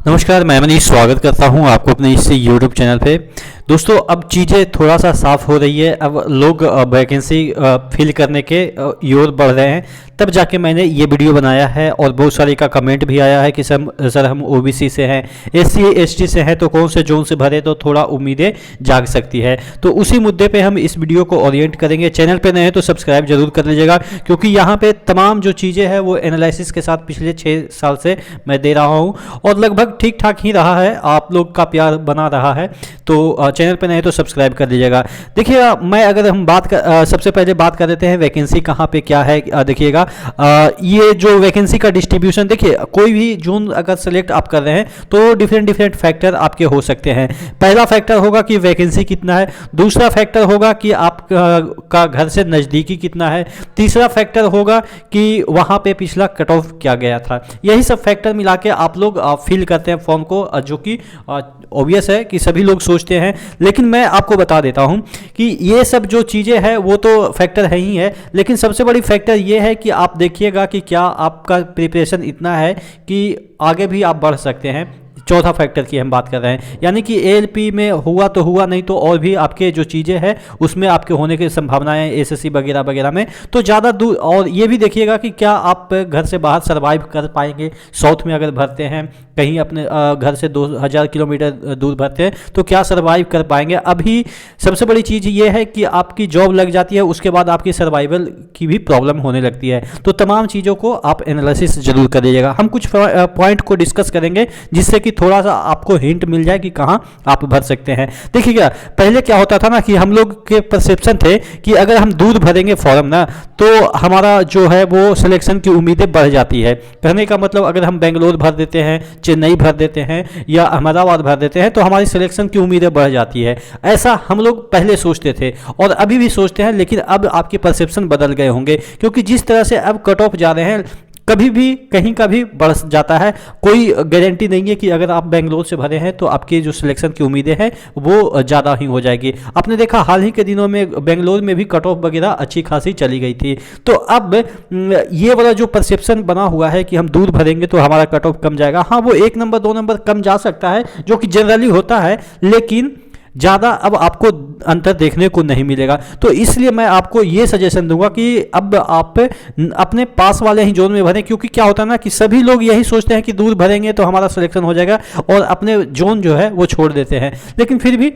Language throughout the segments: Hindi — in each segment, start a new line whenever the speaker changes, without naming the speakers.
नमस्कार, मैं मनीष स्वागत करता हूं आपको अपने इस यूट्यूब चैनल पे। दोस्तों, अब चीज़ें थोड़ा सा साफ़ हो रही है। अब लोग वैकेंसी फिल करने के ओर बढ़ रहे हैं। तब जाके मैंने ये वीडियो बनाया है और बहुत सारे का कमेंट भी आया है कि सर हम ओबीसी से हैं, एससी एसटी से हैं, तो कौन से जोन से भरे तो थोड़ा उम्मीदें जाग सकती है। तो उसी मुद्दे पे हम इस वीडियो को ओरिएंट करेंगे। चैनल पे नए हैं तो सब्सक्राइब जरूर कर लीजिएगा, क्योंकि यहाँ पे तमाम जो चीज़ें हैं वो एनालिसिस के साथ पिछले 6 साल से मैं दे रहा हूँ और लगभग ठीक ठाक ही रहा है। आप लोग का प्यार बना रहा है। तो चैनल पे नए तो सब्सक्राइब कर लीजिएगा। देखिएगा, मैं अगर हम सबसे पहले बात कर देते हैं वैकेंसी कहाँ पे क्या है। देखिएगा, ये जो वैकेंसी का डिस्ट्रीब्यूशन, देखिए कोई भी जोन अगर सेलेक्ट आप कर रहे हैं तो डिफरेंट फैक्टर आपके हो सकते हैं। पहला फैक्टर होगा कि वैकेंसी कितना है, दूसरा फैक्टर होगा कि आप का घर से नज़दीकी कितना है, तीसरा फैक्टर होगा कि वहाँ पे पिछला कट ऑफ क्या गया था। यही सब फैक्टर मिला के आप लोग फिल करते हैं फॉर्म को, जो कि ऑब्वियस है कि सभी लोग सोचते हैं। लेकिन मैं आपको बता देता हूं कि ये सब जो चीज़ें हैं वो तो फैक्टर है ही है, लेकिन सबसे बड़ी फैक्टर ये है कि आप देखिएगा कि क्या आपका प्रिपरेशन इतना है कि आगे भी आप बढ़ सकते हैं। चौथा फैक्टर की हम बात कर रहे हैं, यानी कि एएलपी में हुआ तो हुआ, नहीं तो और भी आपके जो चीज़ें हैं उसमें आपके होने की संभावनाएं एसएससी वगैरह वगैरह में तो ज़्यादा दूर। और ये भी देखिएगा कि क्या आप घर से बाहर सर्वाइव कर पाएंगे। साउथ में अगर भरते हैं, कहीं अपने घर से 2000 किलोमीटर दूर भरते हैं, तो क्या सर्वाइव कर पाएंगे। अभी सबसे बड़ी चीज़ ये है कि आपकी जॉब लग जाती है, उसके बाद आपकी सर्वाइवल की भी प्रॉब्लम होने लगती है। तो तमाम चीज़ों को आप एनालिसिस जरूर कर लीजिएगा। हम कुछ पॉइंट को डिस्कस करेंगे जिससे कि थोड़ा सा आपको हिंट मिल जाए कि कहां आप भर सकते हैं। देखिएगा, पहले क्या होता था ना कि हम लोग के परसेप्शन थे कि अगर हम दूर भरेंगे फॉर्म ना, तो हमारा जो है वो सिलेक्शन की उम्मीदें बढ़ जाती है। कहने का मतलब, अगर हम बेंगलोर भर देते हैं, चेन्नई भर देते हैं या अहमदाबाद भर देते हैं, तो हमारी सिलेक्शन की उम्मीदें बढ़ जाती है। ऐसा हम लोग पहले सोचते थे और अभी भी सोचते हैं, लेकिन अब आपके परसेप्शन बदल गए होंगे, क्योंकि जिस तरह से अब कट ऑफ जा रहे हैं, कभी भी कहीं का भी बढ़ जाता है। कोई गारंटी नहीं है कि अगर आप बेंगलोर से भरे हैं तो आपकी जो सिलेक्शन की उम्मीदें हैं वो ज़्यादा ही हो जाएगी। आपने देखा हाल ही के दिनों में बेंगलोर में भी कट ऑफ वगैरह अच्छी खासी चली गई थी। तो अब ये वाला जो परसेप्शन बना हुआ है कि हम दूर भरेंगे तो हमारा कट ऑफ कम जाएगा, हाँ वो 1 नंबर 2 नंबर कम जा सकता है, जो कि जनरली होता है, लेकिन ज़्यादा अब आपको अंतर देखने को नहीं मिलेगा। तो इसलिए मैं आपको ये सजेशन दूंगा कि अब आप अपने पास वाले ही जोन में भरें, क्योंकि क्या होता है ना कि सभी लोग यही सोचते हैं कि दूर भरेंगे तो हमारा सिलेक्शन हो जाएगा और अपने जोन जो है वो छोड़ देते हैं। लेकिन फिर भी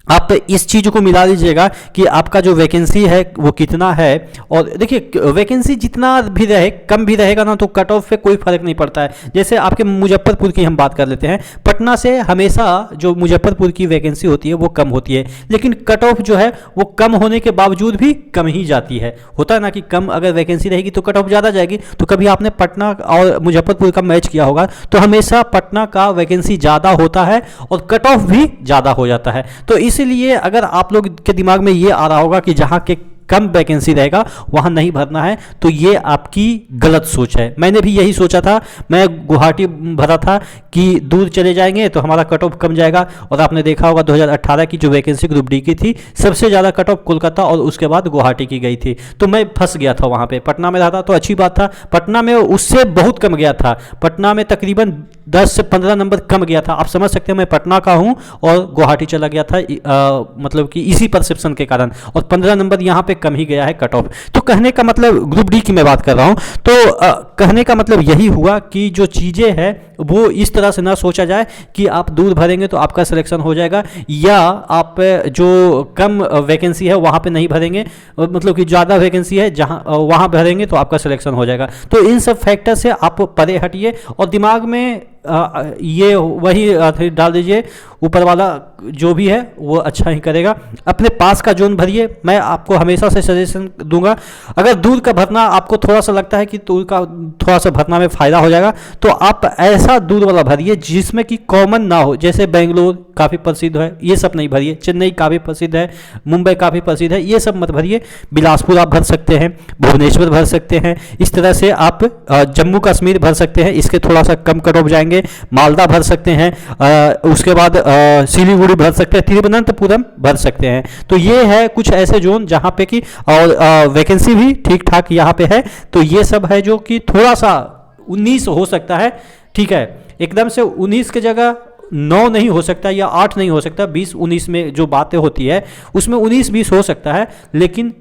आप इस चीज़ को मिला लीजिएगा कि आपका जो वैकेंसी है वो कितना है। और देखिए, वैकेंसी जितना भी रहे, कम भी रहेगा ना, तो कट ऑफ पे कोई फर्क नहीं पड़ता है। जैसे आपके मुजफ्फरपुर की हम बात कर लेते हैं, पटना से हमेशा जो मुजफ्फरपुर की वैकेंसी होती है वो कम होती है, लेकिन कट ऑफ जो है वो कम होने के बावजूद भी कम ही जाती है। होता है ना कि कम अगर वैकेंसी रहेगी तो कट ऑफ ज़्यादा जाएगी। तो कभी आपने पटना और मुजफ्फरपुर का मैच किया होगा, तो हमेशा पटना का वैकेंसी ज़्यादा होता है और कट ऑफ भी ज़्यादा हो जाता है। तो इसीलिए अगर आप लोग के दिमाग में ये आ रहा होगा कि जहां के कम वैकेंसी रहेगा वहां नहीं भरना है, तो ये आपकी गलत सोच है। मैंने भी यही सोचा था, मैं गुवाहाटी भरा था कि दूर चले जाएंगे तो हमारा कट ऑफ कम जाएगा। और आपने देखा होगा 2018 की जो वैकेंसी ग्रुप डी की थी, सबसे ज़्यादा कट ऑफ कोलकाता और उसके बाद गुवाहाटी की गई थी। तो मैं फंस गया था वहाँ पे। पटना में रहा था तो अच्छी बात था, पटना में उससे बहुत कम गया था। पटना में तकरीबन 10 से 15 नंबर कम गया था। आप समझ सकते हैं मैं पटना का हूँ और गुवाहाटी चला गया था, मतलब कि इसी परसेप्शन के कारण, और 15 नंबर यहाँ पे कम ही गया है कट ऑफ। तो कहने का मतलब, ग्रुप डी की मैं बात कर रहा हूँ, तो कहने का मतलब यही हुआ कि जो चीज़ें हैं वो इस तरह से ना सोचा जाए कि आप दूर भरेंगे तो आपका सिलेक्शन हो जाएगा, या आप जो कम वैकेंसी है वहाँ पे नहीं भरेंगे, मतलब कि ज़्यादा वैकेंसी है जहाँ वहाँ भरेंगे तो आपका सिलेक्शन हो जाएगा। तो इन सब फैक्टर से आप परे हटिए और दिमाग में ये वही डाल दीजिए, ऊपर वाला जो भी है वो अच्छा ही करेगा। अपने पास का जोन भरिए। मैं आपको हमेशा से सजेशन दूंगा, अगर दूर का भरना आपको थोड़ा सा लगता है कि दूर का थोड़ा सा भरना में फ़ायदा हो जाएगा, तो आप ऐसा दूर वाला भरिए जिसमें कि कॉमन ना हो। जैसे बेंगलोर काफ़ी प्रसिद्ध है, ये सब नहीं भरिए। चेन्नई काफ़ी प्रसिद्ध है, मुंबई काफ़ी प्रसिद्ध है, ये सब मत भरिए। बिलासपुर आप भर सकते हैं, भुवनेश्वर भर सकते हैं, इस तरह से आप जम्मू कश्मीर भर सकते हैं, इसके थोड़ा सा कम कट ऑफ जाएंगे। मालदा भर सकते हैं, उसके बाद सिलीगुड़ी भर सकते हैं, तिरुवनंतपुरम भर सकते हैं। तो ये है कुछ ऐसे जोन जहाँ पे कि और वैकेंसी भी ठीक ठाक यहाँ पे है। तो ये सब है जो कि थोड़ा सा 19 हो सकता है, ठीक है, एकदम से 19 की जगह 9 नहीं हो सकता या 8 नहीं हो सकता, 20-19 में जो बातें होती है उसमें 19-20 हो सकता है, लेकिन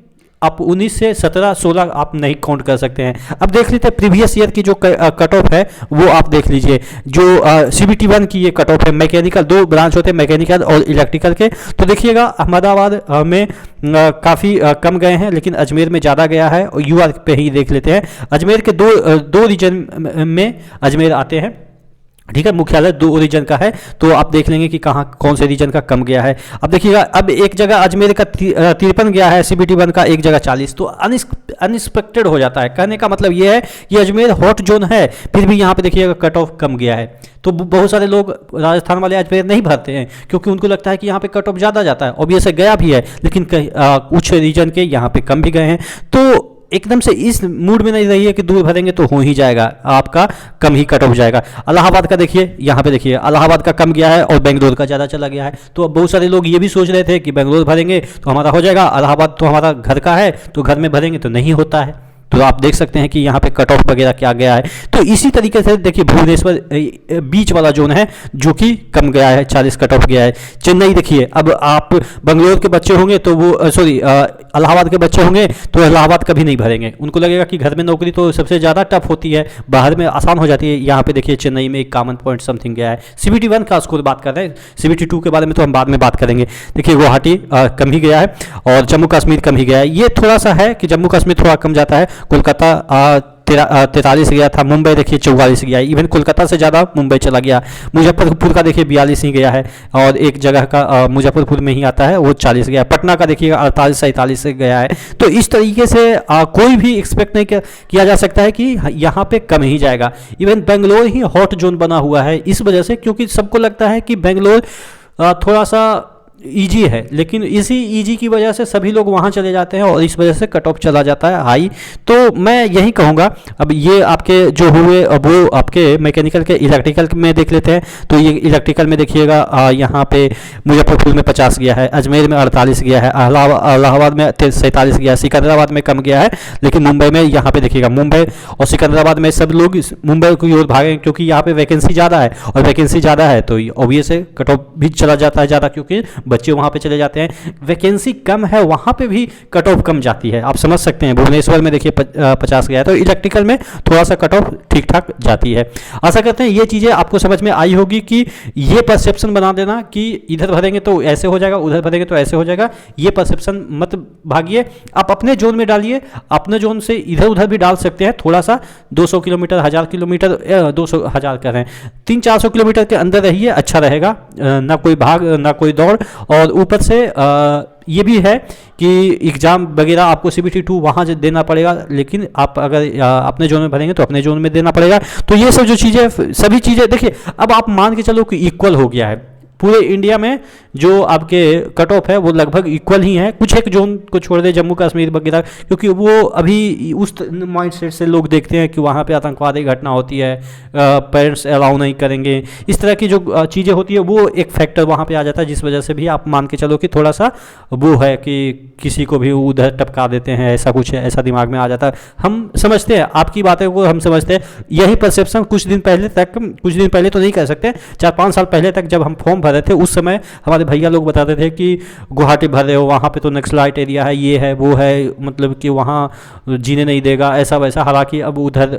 आप 19 से 17-16 आप नहीं काउंट कर सकते हैं। अब देख लेते हैं प्रीवियस ईयर की जो कट ऑफ है वो आप देख लीजिए। जो CBT 1 की ये कट ऑफ है, मैकेनिकल, 2 ब्रांच होते हैं मैकेनिकल और इलेक्ट्रिकल के, तो देखिएगा अहमदाबाद में काफ़ी कम गए हैं, लेकिन अजमेर में ज़्यादा गया है। और UR पे ही देख लेते हैं, अजमेर के दो रीजन में अजमेर आते हैं, ठीक है, मुख्यालय 2 रीजन का है, तो आप देख लेंगे कि कहाँ कौन से रीजन का कम गया है। अब देखिएगा, अब एक जगह अजमेर का 53 गया है CBT 1 का, एक जगह 40, तो अनएक्सपेक्टेड हो जाता है। कहने का मतलब ये है कि अजमेर हॉट जोन है, फिर भी यहाँ पे देखिएगा कट ऑफ कम गया है। तो बहुत सारे लोग राजस्थान वाले अजमेर नहीं भरते हैं, क्योंकि उनको लगता है कि यहाँ पे कट ऑफ ज़्यादा जाता है। ऑब्वियसली गया भी है, लेकिन कुछ रीजन के यहाँ पे कम भी गए हैं। तो एकदम से इस मूड में नहीं रहिए कि दूर भरेंगे तो हो ही जाएगा, आपका कम ही कट ऑफ जाएगा। इलाहाबाद का देखिए, यहाँ पे देखिए इलाहाबाद का कम गया है और बेंगलोर का ज़्यादा चला गया है। तो अब बहुत सारे लोग ये भी सोच रहे थे कि बेंगलोर भरेंगे तो हमारा हो जाएगा, इलाहाबाद तो हमारा घर का है तो घर में भरेंगे, तो नहीं होता है। तो आप देख सकते हैं कि यहाँ पे कट ऑफ वगैरह क्या गया है। तो इसी तरीके से देखिए भुवनेश्वर बीच वाला जोन है जो कि कम गया है, 40 कट ऑफ गया है। चेन्नई देखिए, अब आप बंगलोर के बच्चे होंगे तो वो सॉरी इलाहाबाद के बच्चे होंगे तो इलाहाबाद कभी नहीं भरेंगे, उनको लगेगा कि घर में नौकरी तो सबसे ज़्यादा टफ होती है, बाहर में आसान हो जाती है। यहाँ पे देखिए चेन्नई में एक कॉमन पॉइंट समथिंग गया है। CBT 1 का स्कोर बात कर रहे हैं, CBT 2 के बारे में तो हम बाद में बात करेंगे। देखिए गुवाहाटी कम ही गया है और जम्मू कश्मीर कम ही गया है। ये थोड़ा सा है कि जम्मू कश्मीर थोड़ा कम जाता है। कोलकाता 43 गया था, मुंबई देखिए 44 गया है, इवन कोलकाता से ज़्यादा मुंबई चला गया। मुजफ्फरपुर का देखिए 42 ही गया है, और एक जगह का मुजफ्फरपुर में ही आता है वो 40 गया है। पटना का देखिए 48-47 से गया है। तो इस तरीके से कोई भी एक्सपेक्ट नहीं किया जा सकता है कि यहाँ पे कम ही जाएगा। इवन बेंगलोर ही हॉट जोन बना हुआ है इस वजह से, क्योंकि सबको लगता है कि बेंगलोर थोड़ा सा ईजी है, लेकिन इसी ईजी की वजह से सभी लोग वहाँ चले जाते हैं और इस वजह से कट ऑफ चला जाता है हाई। तो मैं यही कहूँगा, अब ये आपके जो हुए वो आपके मैकेनिकल के इलेक्ट्रिकल में देख लेते हैं। तो ये इलेक्ट्रिकल में देखिएगा यहाँ पे मुजफ्फरपुर में 50 गया है, अजमेर में 48 गया है, इलाहाबाद में 47 गया है, सिकंदराबाद में कम गया है, लेकिन मुंबई में यहाँ पे देखिएगा मुंबई और सिकंदराबाद में सब लोग मुंबई की ओर भागें, क्योंकि यहाँ पे वैकेंसी ज़्यादा है, और वैकेंसी ज़्यादा है तो ऑब्वियस है कट ऑफ भी चला जाता है ज़्यादा, क्योंकि बच्चे वहाँ पे चले जाते हैं। वैकेंसी कम है वहाँ पे भी कट ऑफ कम जाती है, आप समझ सकते हैं। भुवनेश्वर में देखिए 50 गया है, तो इलेक्ट्रिकल में थोड़ा सा कट ऑफ ठीक ठाक जाती है। आशा करते हैं ये चीज़ें आपको समझ में आई होगी कि ये परसेप्शन बना देना कि इधर भरेंगे तो ऐसे हो जाएगा, उधर भरेंगे तो ऐसे हो जाएगा, ये परसेप्शन मत भागिए। आप अपने जोन में डालिए, अपने जोन से इधर उधर भी डाल सकते हैं थोड़ा सा, 200 किलोमीटर 1000 किलोमीटर 200 1000 कर रहे हैं 300-400 किलोमीटर के अंदर रहिए, अच्छा रहेगा। ना कोई भाग ना कोई दौड़, और ऊपर से ये भी है कि एग्ज़ाम वगैरह आपको CBT 2 वहाँ से देना पड़ेगा, लेकिन आप अगर अपने जोन में भरेंगे तो अपने जोन में देना पड़ेगा। तो ये सब जो चीज़ें सभी चीज़ें देखिए, अब आप मान के चलो कि इक्वल हो गया है पूरे इंडिया में, जो आपके कट ऑफ है वो लगभग इक्वल ही है। कुछ एक जोन को छोड़ दे, जम्मू कश्मीर वगैरह, क्योंकि वो अभी उस माइंड सेट से लोग देखते हैं कि वहाँ पे आतंकवादी घटना होती है, पेरेंट्स अलाउ नहीं करेंगे, इस तरह की जो चीज़ें होती है वो एक फैक्टर वहाँ पे आ जाता है, जिस वजह से भी आप मान के चलो कि थोड़ा सा वो है कि किसी को भी उधर टपका देते हैं, ऐसा कुछ है, ऐसा दिमाग में आ जाता है। हम समझते हैं आपकी बातों को, हम समझते हैं। यही परसेप्शन कुछ दिन पहले तो नहीं कह सकते, 4-5 साल पहले तक जब हम फॉर्म भर रहे थे उस समय हमारे भैया लोग बताते थे कि गुवाहाटी भर रहे हो, वहाँ पे तो नक्सलाइट एरिया है, ये है वो है, मतलब कि वहाँ जीने नहीं देगा, ऐसा वैसा। हालांकि अब उधर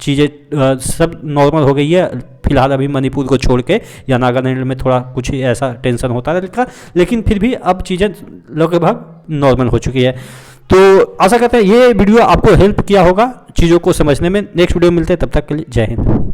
चीज़ें सब नॉर्मल हो गई है फिलहाल, अभी मणिपुर को छोड़ के, या नागालैंड में थोड़ा कुछ ऐसा टेंशन होता है, लेकिन फिर भी अब चीज़ें लगभग नॉर्मल हो चुकी है। तो आशा करते हैं ये वीडियो आपको हेल्प किया होगा चीज़ों को समझने में। नेक्स्ट वीडियो मिलते हैं, तब तक के लिए जय हिंद।